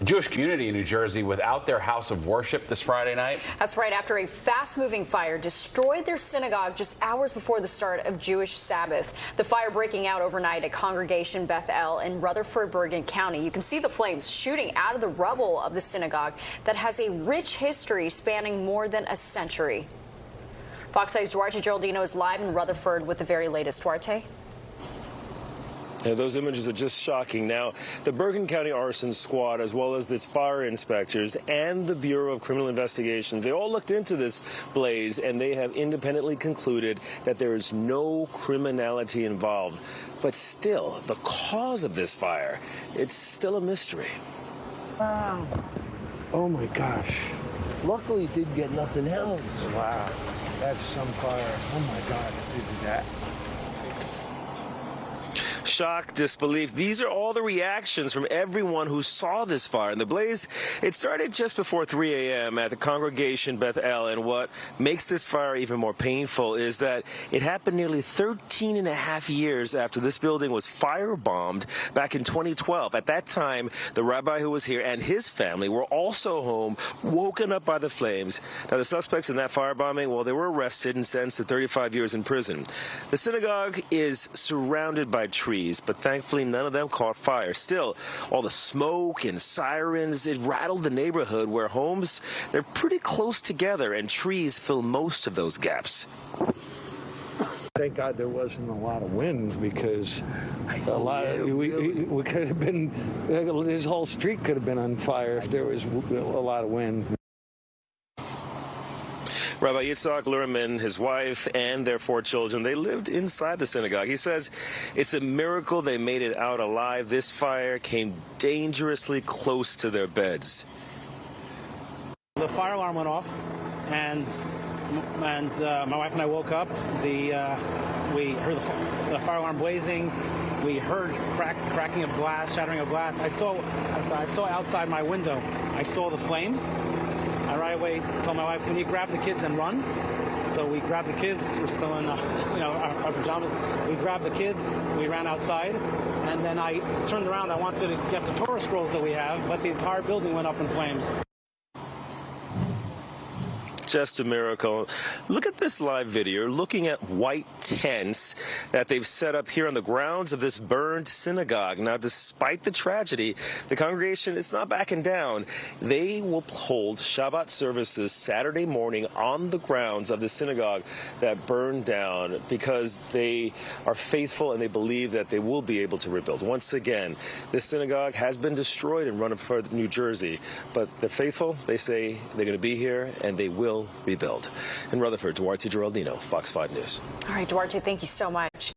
Jewish community in New Jersey without their house of worship this Friday night. That's right. After a fast-moving fire destroyed their synagogue just hours before the start of Jewish Sabbath. The fire breaking out overnight at Congregation Beth El in Rutherford, Bergen County. You can see the flames shooting out of the rubble of the synagogue that has a rich history spanning more than a century. Fox 8's Duarte Geraldino is live in Rutherford with the very latest. Duarte? Yeah, those images are just shocking. Now, the Bergen County Arson Squad, as well as its fire inspectors and the Bureau of Criminal Investigations, they all looked into this blaze, and they have independently concluded that there is no criminality involved. But still, the cause of this fire, it's still a mystery. Wow. Oh, my gosh. Luckily, didn't get nothing else. Wow. That's some fire. Oh, my God. They did that. Shock, disbelief. These are all the reactions from everyone who saw this fire. And the blaze, it started just before 3 a.m. at the Congregation Beth El. And what makes this fire even more painful is that it happened nearly 13 and a half years after this building was firebombed back in 2012. At that time, the rabbi who was here and his family were also home, woken up by the flames. Now, the suspects in that firebombing, well, they were arrested and sentenced to 35 years in prison. The synagogue is surrounded by trees, but thankfully none of them caught fire. Still, all the smoke and sirens, it rattled the neighborhood where homes, they're pretty close together and trees fill most of those gaps. Thank God there wasn't a lot of wind, because we could have been, this whole street could have been on fire if there was a lot of wind. Rabbi Luhrmann, his wife, and their 4 children, they lived inside the synagogue. He says it's a miracle they made it out alive. This fire came dangerously close to their beds. The fire alarm went off, and my wife and I woke up. We heard the fire alarm blazing. We heard cracking of glass, shattering of glass. I saw outside my window. I saw the flames. I right away told my wife, "We need to grab the kids and run." So we grabbed the kids. We're still in, our pajamas. We grabbed the kids. We ran outside, and then I turned around. I wanted to get the Torah scrolls that we have, but the entire building went up in flames. Just a miracle. Look at this live video. Looking at white tents that they've set up here on the grounds of this burned synagogue. Now, despite the tragedy, the congregation, it's not backing down. They will hold Shabbat services Saturday morning on the grounds of the synagogue that burned down, because they are faithful and they believe that they will be able to rebuild. Once again, this synagogue has been destroyed in Rutherford, New Jersey, but they're faithful. They say they're going to be here and they will rebuild. In Rutherford, Duarte Geraldino, Fox 5 News. All right, Duarte, thank you so much.